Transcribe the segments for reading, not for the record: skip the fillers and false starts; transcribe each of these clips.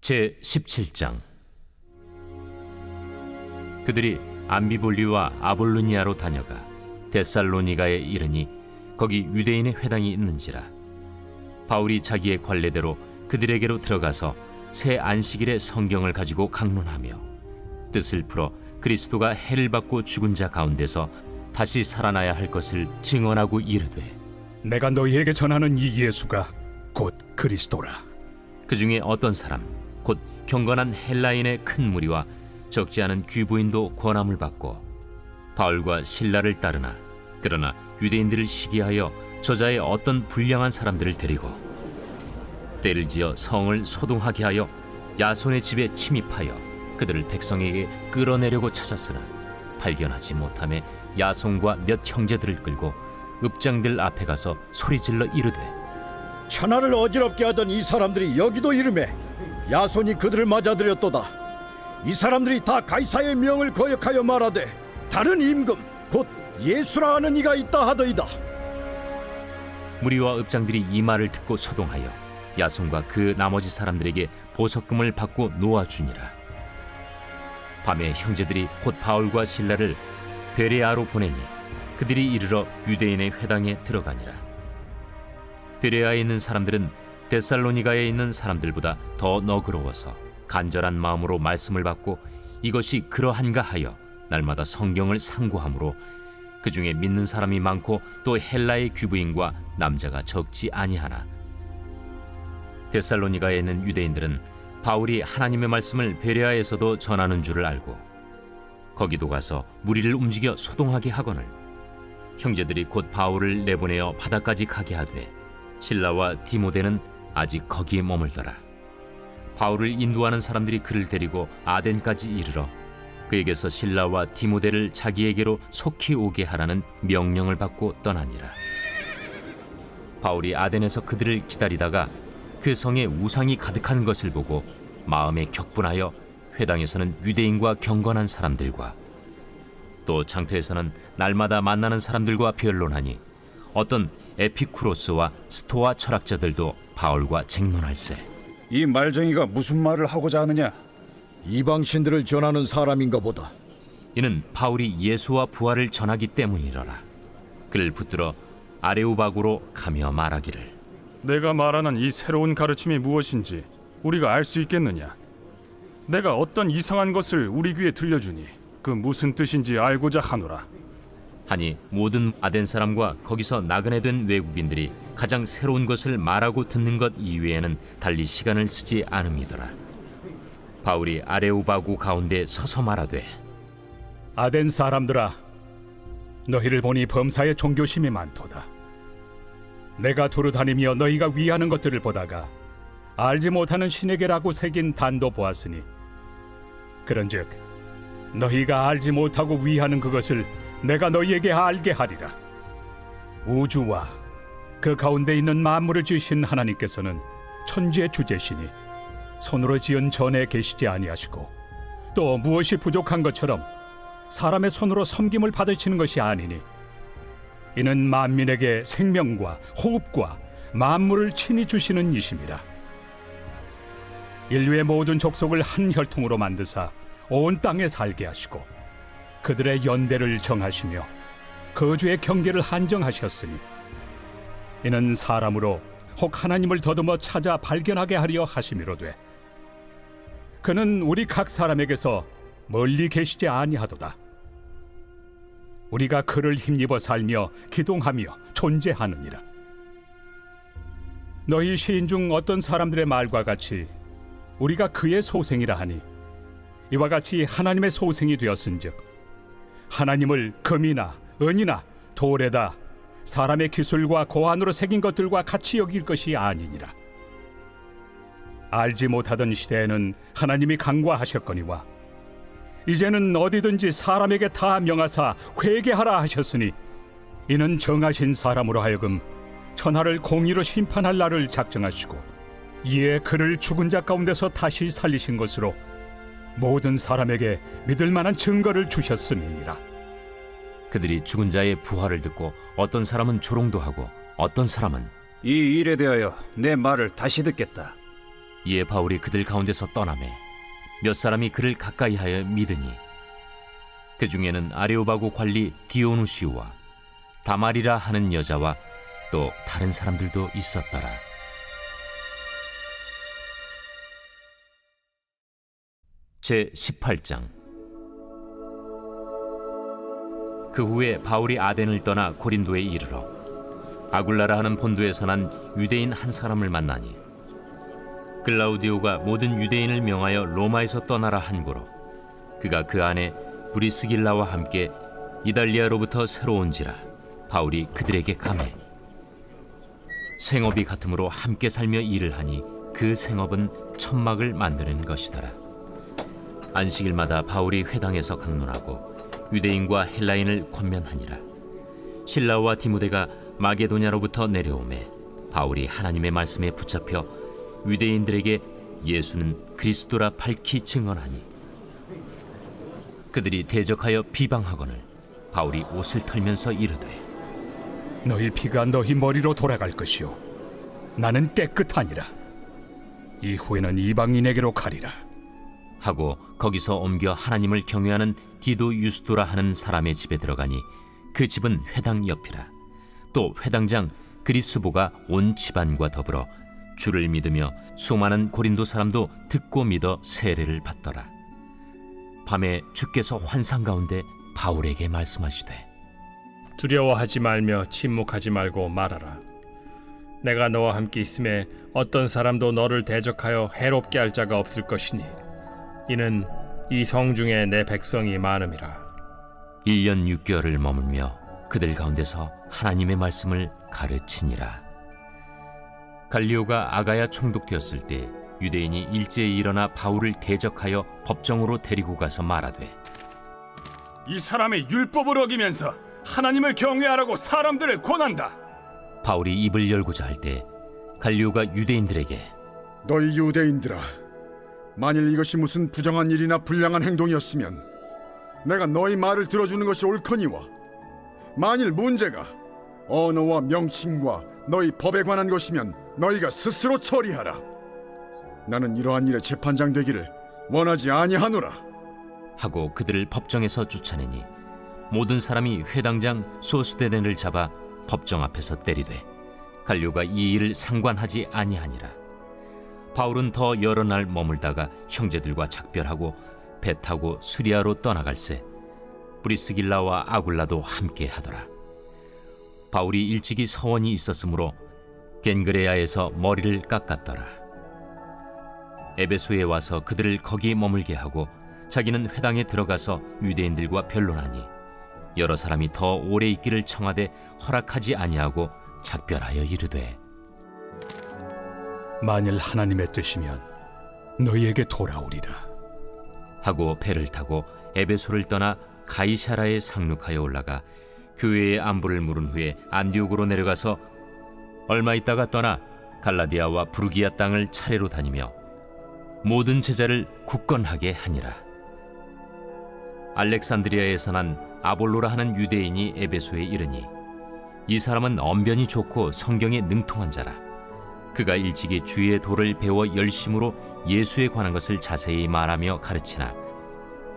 제17장. 그들이 암비볼리와 아볼로니아로 다녀가 데살로니가에 이르니 거기 유대인의 회당이 있는지라. 바울이 자기의 관례대로 그들에게로 들어가서 새 안식일에 성경을 가지고 강론하며 뜻을 풀어 그리스도가 해를 받고 죽은 자 가운데서 다시 살아나야 할 것을 증언하고 이르되, 내가 너희에게 전하는 이 예수가 곧 그리스도라. 그 중에 어떤 사람 곧 경건한 헬라인의 큰 무리와 적지 않은 귀부인도 권함을 받고 바울과 실라를 따르나, 그러나 유대인들을 시기하여 저자의 어떤 불량한 사람들을 데리고 때를 지어 성을 소동하게 하여 야손의 집에 침입하여 그들을 백성에게 끌어내려고 찾았으나 발견하지 못하매 야손과 몇 형제들을 끌고 읍장들 앞에 가서 소리질러 이르되, 천하를 어지럽게 하던 이 사람들이 여기도 이르매 야손이 그들을 맞아들였도다. 이 사람들이 다 가이사의 명을 거역하여 말하되 다른 임금 곧 예수라 하는 이가 있다 하더이다. 무리와 읍장들이 이 말을 듣고 소동하여 야손과 그 나머지 사람들에게 보석금을 받고 놓아주니라. 밤에 형제들이 곧 바울과 실라를 베레아로 보내니 그들이 이르러 유대인의 회당에 들어가니라. 베레아에 있는 사람들은 데살로니가에 있는 사람들보다 더 너그러워서 간절한 마음으로 말씀을 받고 이것이 그러한가 하여 날마다 성경을 상고하므로 그 중에 믿는 사람이 많고 또 헬라의 귀부인과 남자가 적지 아니하나, 데살로니가에 있는 유대인들은 바울이 하나님의 말씀을 베레아에서도 전하는 줄을 알고 거기도 가서 무리를 움직여 소동하게 하거늘 형제들이 곧 바울을 내보내어 바다까지 가게 하되 실라와 디모데는 아직 거기에 머물더라. 바울을 인도하는 사람들이 그를 데리고 아덴까지 이르러 그에게서 실라와 디모데를 자기에게로 속히 오게 하라는 명령을 받고 떠나니라. 바울이 아덴에서 그들을 기다리다가 그 성에 우상이 가득한 것을 보고 마음에 격분하여 회당에서는 유대인과 경건한 사람들과 또 장터에서는 날마다 만나는 사람들과 변론하니 어떤 에피쿠로스와 스토아 철학자들도 바울과 쟁론할세. 이 말쟁이가 무슨 말을 하고자 하느냐? 이방신들을 전하는 사람인가 보다. 이는 바울이 예수와 부활을 전하기 때문이러라. 그를 붙들어 아레오바고로 가며 말하기를, 내가 말하는 이 새로운 가르침이 무엇인지 우리가 알 수 있겠느냐? 내가 어떤 이상한 것을 우리 귀에 들려주니 그 무슨 뜻인지 알고자 하노라. 하니 모든 아덴 사람과 거기서 나그네 된 외국인들이 가장 새로운 것을 말하고 듣는 것 이외에는 달리 시간을 쓰지 않음이더라. 바울이 아레오바고 가운데 서서 말하되, 아덴 사람들아, 너희를 보니 범사에 종교심이 많도다. 내가 두루 다니며 너희가 위하는 것들을 보다가 알지 못하는 신에게라고 새긴 단도 보았으니 그런즉 너희가 알지 못하고 위하는 그것을 내가 너희에게 알게 하리라. 우주와 그 가운데 있는 만물을 지으신 하나님께서는 천지의 주제시니 손으로 지은 전에 계시지 아니하시고 또 무엇이 부족한 것처럼 사람의 손으로 섬김을 받으시는 것이 아니니 이는 만민에게 생명과 호흡과 만물을 친히 주시는 이심이라. 인류의 모든 족속을 한 혈통으로 만드사 온 땅에 살게 하시고 그들의 연대를 정하시며 거주의 경계를 한정하셨으니 이는 사람으로 혹 하나님을 더듬어 찾아 발견하게 하려 하심이로되 그는 우리 각 사람에게서 멀리 계시지 아니하도다. 우리가 그를 힘입어 살며 기동하며 존재하느니라. 너희 시인 중 어떤 사람들의 말과 같이 우리가 그의 소생이라 하니 이와 같이 하나님의 소생이 되었은즉 하나님을 금이나 은이나 돌에다 사람의 기술과 고안으로 새긴 것들과 같이 여길 것이 아니니라. 알지 못하던 시대에는 하나님이 간과하셨거니와 이제는 어디든지 사람에게 다 명하사 회개하라 하셨으니 이는 정하신 사람으로 하여금 천하를 공의로 심판할 날을 작정하시고 이에 그를 죽은 자 가운데서 다시 살리신 것으로 모든 사람에게 믿을 만한 증거를 주셨음이니라. 그들이 죽은 자의 부활을 듣고 어떤 사람은 조롱도 하고 어떤 사람은 이 일에 대하여 내 말을 다시 듣겠다. 이에 바울이 그들 가운데서 떠나매 몇 사람이 그를 가까이하여 믿으니 그 중에는 아레오바고 관리 디오누시우와 다말이라 하는 여자와 또 다른 사람들도 있었더라. 제 18장. 그 후에 바울이 아덴을 떠나 고린도에 이르러 아굴라라 하는 본도에서 난 유대인 한 사람을 만나니 글라우디오가 모든 유대인을 명하여 로마에서 떠나라 한고로 그가 그 안에 브리스길라와 함께 이달리아로부터 새로 온지라 바울이 그들에게 가매 생업이 같으므로 함께 살며 일을 하니 그 생업은 천막을 만드는 것이더라. 안식일마다 바울이 회당에서 강론하고 유대인과 헬라인을 권면하니라. 실라와 디모데가 마게도냐로부터 내려오매 바울이 하나님의 말씀에 붙잡혀 유대인들에게 예수는 그리스도라 밝히 증언하니 그들이 대적하여 비방하거늘 바울이 옷을 털면서 이르되 너희 피가 너희 머리로 돌아갈 것이요 나는 깨끗하니라. 이후에는 이방인에게로 가리라. 하고 거기서 옮겨 하나님을 경외하는 디도 유스도라 하는 사람의 집에 들어가니 그 집은 회당 옆이라. 또 회당장 그리스보가 온 집안과 더불어 주를 믿으며 수많은 고린도 사람도 듣고 믿어 세례를 받더라. 밤에 주께서 환상 가운데 바울에게 말씀하시되 두려워하지 말며 침묵하지 말고 말하라. 내가 너와 함께 있음에 어떤 사람도 너를 대적하여 해롭게 할 자가 없을 것이니 이는 이 성 중에 내 백성이 많음이라. 1년 6개월을 머물며 그들 가운데서 하나님의 말씀을 가르치니라. 갈리오가 아가야 총독되었을 때 유대인이 일제히 일어나 바울을 대적하여 법정으로 데리고 가서 말하되 이 사람의 율법을 어기면서 하나님을 경외하라고 사람들을 권한다. 바울이 입을 열고자 할 때 갈리오가 유대인들에게 너희 유대인들아, 만일 이것이 무슨 부정한 일이나 불량한 행동이었으면 내가 너희 말을 들어주는 것이 옳거니와 만일 문제가 언어와 명칭과 너희 법에 관한 것이면 너희가 스스로 처리하라. 나는 이러한 일에 재판장 되기를 원하지 아니하노라. 하고 그들을 법정에서 쫓아내니 모든 사람이 회당장 소스데넨을 잡아 법정 앞에서 때리되 갈료가 이 일을 상관하지 아니하니라. 바울은 더 여러 날 머물다가 형제들과 작별하고 배 타고 수리아로 떠나갈새 브리스길라와 아굴라도 함께 하더라. 바울이 일찍이 서원이 있었으므로 겐그레아에서 머리를 깎았더라. 에베소에 와서 그들을 거기 머물게 하고 자기는 회당에 들어가서 유대인들과 변론하니 여러 사람이 더 오래 있기를 청하되 허락하지 아니하고 작별하여 이르되 만일 하나님의 뜻이면 너희에게 돌아오리라. 하고 배를 타고 에베소를 떠나 가이사라에 상륙하여 올라가 교회의 안부를 물은 후에 안디옥으로 내려가서 얼마 있다가 떠나 갈라디아와 부르기아 땅을 차례로 다니며 모든 제자를 굳건하게 하니라. 알렉산드리아에서 난 아볼로라 하는 유대인이 에베소에 이르니 이 사람은 언변이 좋고 성경에 능통한 자라. 그가 일찍이 주의 도를 배워 열심으로 예수에 관한 것을 자세히 말하며 가르치나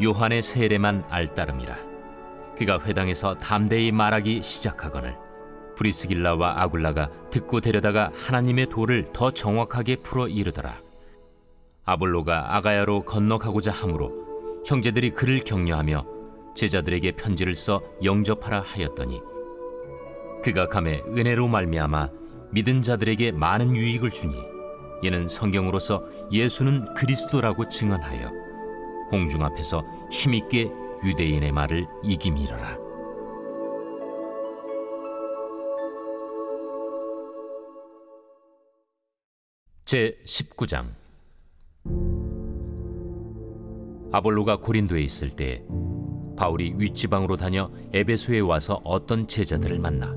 요한의 세례만 알따름이라. 그가 회당에서 담대히 말하기 시작하거늘 브리스길라와 아굴라가 듣고 데려다가 하나님의 도를 더 정확하게 풀어 이르더라. 아볼로가 아가야로 건너가고자 하므로 형제들이 그를 격려하며 제자들에게 편지를 써 영접하라 하였더니 그가 감에 은혜로 말미암아 믿은 자들에게 많은 유익을 주니 이는 성경으로서 예수는 그리스도라고 증언하여 공중 앞에서 힘있게 유대인의 말을 이기미러라. 제 19장. 아볼로가 고린도에 있을 때 바울이 윗지방으로 다녀 에베소에 와서 어떤 제자들을 만나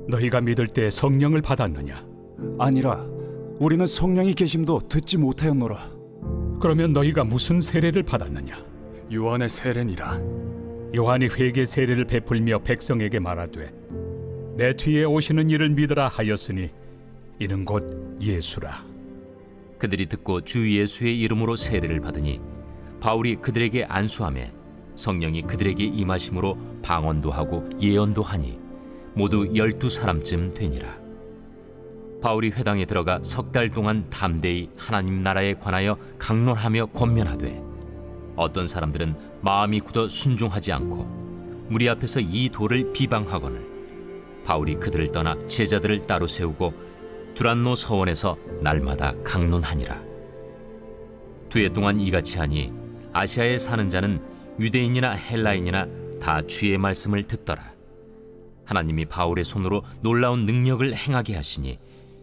너희가 믿을 때 성령을 받았느냐? 아니라 우리는 성령이 계심도 듣지 못하였노라. 그러면 너희가 무슨 세례를 받았느냐? 요한의 세례니라. 요한이 회개 세례를 베풀며 백성에게 말하되 내 뒤에 오시는 이를 믿으라 하였으니 이는 곧 예수라. 그들이 듣고 주 예수의 이름으로 세례를 받으니 바울이 그들에게 안수하매 성령이 그들에게 임하심으로 방언도 하고 예언도 하니 모두 12사람쯤 되니라. 바울이 회당에 들어가 석 달 동안 담대히 하나님 나라에 관하여 강론하며 권면하되 어떤 사람들은 마음이 굳어 순종하지 않고 무리 앞에서 이 도를 비방하거늘 바울이 그들을 떠나 제자들을 따로 세우고 두란노 서원에서 날마다 강론하니라. 2해 동안 이같이 하니 아시아에 사는 자는 유대인이나 헬라인이나 다 주의 말씀을 듣더라. 하나님이 바울의 손으로 놀라운 능력을 행하게 하시니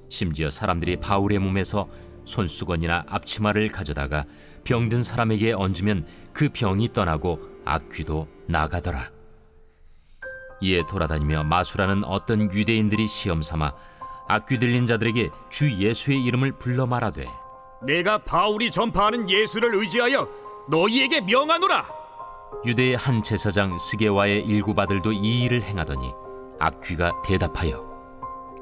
심지어 사람들이 바울의 몸에서 손수건이나 앞치마를 가져다가 병든 사람에게 얹으면 그 병이 떠나고 악귀도 나가더라. 이에 돌아다니며 마술하는 어떤 유대인들이 시험 삼아 악귀 들린 자들에게 주 예수의 이름을 불러 말하되 내가 바울이 전파하는 예수를 의지하여 너희에게 명하노라. 유대의 한 제사장 스게와의 일곱 아들도 이 일을 행하더니 악귀가 대답하여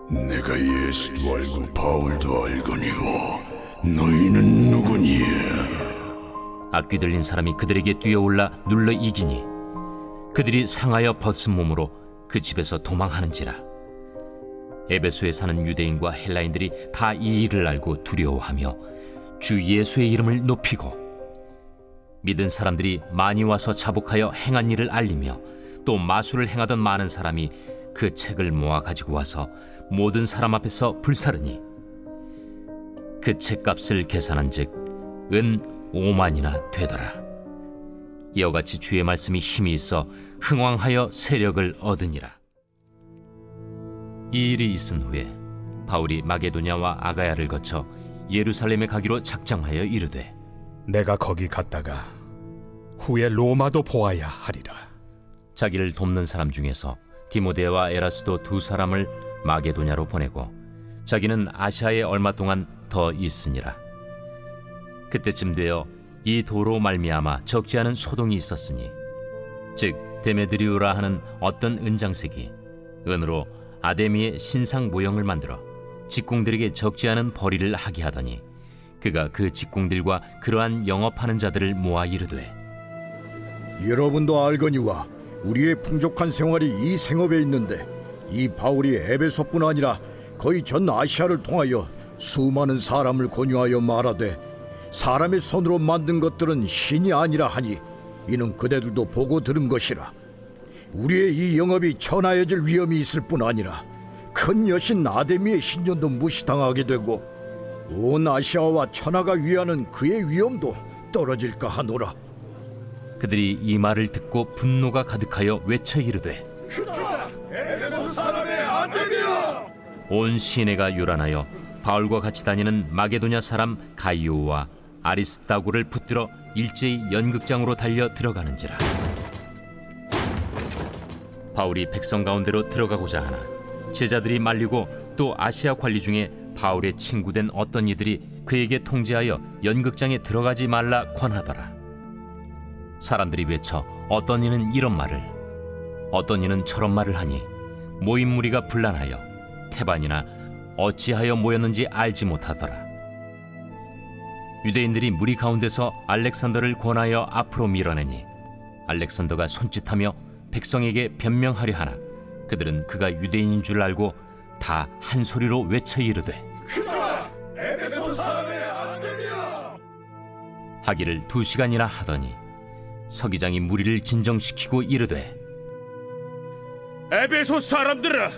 내가 예수도 알고 바울도 알거니와 너희는 누구니에? 악귀 들린 사람이 그들에게 뛰어올라 눌러 이기니 그들이 상하여 벗은 몸으로 그 집에서 도망하는지라. 에베소에 사는 유대인과 헬라인들이 다 이 일을 알고 두려워하며 주 예수의 이름을 높이고 믿은 사람들이 많이 와서 자복하여 행한 일을 알리며 또 마술을 행하던 많은 사람이 그 책을 모아 가지고 와서 모든 사람 앞에서 불사르니 그 책값을 계산한즉 은 5만이나 되더라. 이와 같이 주의 말씀이 힘이 있어 흥왕하여 세력을 얻으니라. 이 일이 있은 후에 바울이 마게도냐와 아가야를 거쳐 예루살렘에 가기로 작정하여 이르되 내가 거기 갔다가 후에 로마도 보아야 하리라. 자기를 돕는 사람 중에서 디모데와 에라스도 2사람을 마게도냐로 보내고 자기는 아시아에 얼마 동안 더 있으니라. 그때쯤 되어 이 도로 말미암아 적지 않은 소동이 있었으니 즉 데메드리오라 하는 어떤 은장색이 은으로 아데미의 신상 모형을 만들어 직공들에게 적지 않은 벌이를 하게 하더니 그가 그 직공들과 그러한 영업하는 자들을 모아 이르되 여러분도 알거니와 우리의 풍족한 생활이 이 생업에 있는데 이 바울이 에베소뿐 아니라 거의 전 아시아를 통하여 수많은 사람을 권유하여 말하되 사람의 손으로 만든 것들은 신이 아니라 하니 이는 그대들도 보고 들은 것이라. 우리의 이 영업이 천하여질 위험이 있을 뿐 아니라 큰 여신 아데미의 신전도 무시당하게 되고 온 아시아와 천하가 위하는 그의 위엄도 떨어질까 하노라. 그들이 이 말을 듣고 분노가 가득하여 외쳐 이르되 온 시내가 요란하여 바울과 같이 다니는 마게도냐 사람 가이오와 아리스다고를 붙들어 일제히 연극장으로 달려 들어가는지라. 바울이 백성 가운데로 들어가고자 하나 제자들이 말리고 또 아시아 관리 중에 바울의 친구된 어떤 이들이 그에게 통지하여 연극장에 들어가지 말라 권하더라. 사람들이 외쳐 어떤 이는 이런 말을 어떤 이는 저런 말을 하니 모인 무리가 분란하여 태반이나 어찌하여 모였는지 알지 못하더라. 유대인들이 무리 가운데서 알렉산더를 권하여 앞으로 밀어내니 알렉산더가 손짓하며 백성에게 변명하려 하나 그들은 그가 유대인인 줄 알고 다 한 소리로 외쳐 이르되 하기를 2시간이나 하더니 서기장이 무리를 진정시키고 이르되 에베소 사람들아,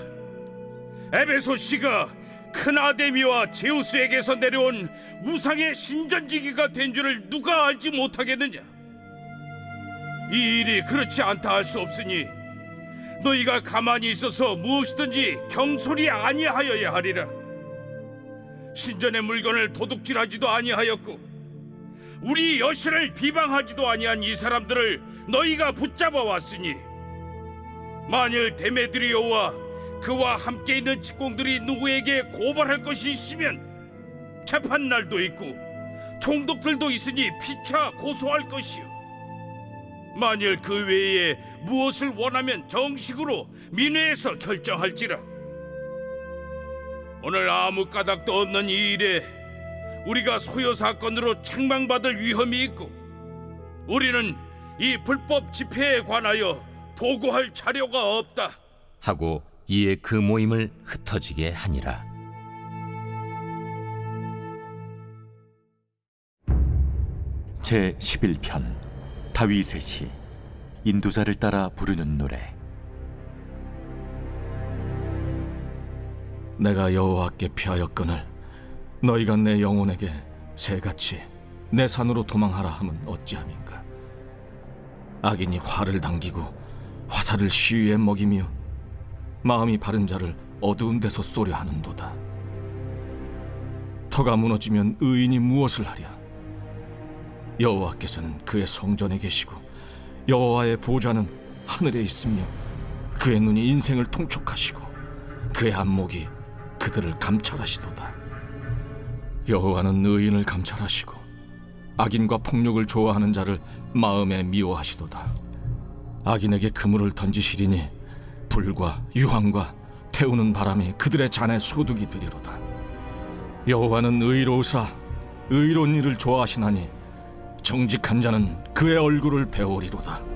에베소 씨가 큰 아데미와 제우스에게서 내려온 우상의 신전지기가 된 줄을 누가 알지 못하겠느냐? 이 일이 그렇지 않다 할 수 없으니 너희가 가만히 있어서 무엇이든지 경솔히 아니하여야 하리라. 신전의 물건을 도둑질하지도 아니하였고 우리 여신을 비방하지도 아니한 이 사람들을 너희가 붙잡아 왔으니 만일 데메드리오와 그와 함께 있는 직공들이 누구에게 고발할 것이 있으면 재판날도 있고 총독들도 있으니 피차 고소할 것이요 만일 그 외에 무엇을 원하면 정식으로 민회에서 결정할지라. 오늘 아무 까닭도 없는 이 일에 우리가 소요 사건으로 책망받을 위험이 있고 우리는 이 불법 집회에 관하여 보고할 자료가 없다 하고 이에 그 모임을 흩어지게 하니라. 제 11편 다윗의 시 인도자를 따라 부르는 노래. 내가 여호와께 피하였거늘 너희가 내 영혼에게 새같이 내 산으로 도망하라 함은 어찌함인가. 악인이 화를 당기고 화살을 시위에 먹이며 마음이 바른 자를 어두운 데서 쏘려 하는도다. 터가 무너지면 의인이 무엇을 하랴. 여호와께서는 그의 성전에 계시고 여호와의 보좌는 하늘에 있으며 그의 눈이 인생을 통촉하시고 그의 안목이 그들을 감찰하시도다. 여호와는 의인을 감찰하시고 악인과 폭력을 좋아하는 자를 마음에 미워하시도다. 악인에게 그물을 던지시리니 불과 유황과 태우는 바람이 그들의 잔에 소득이 되리로다. 여호와는 의로우사 의로운 일을 좋아하시나니 정직한 자는 그의 얼굴을 배우리로다.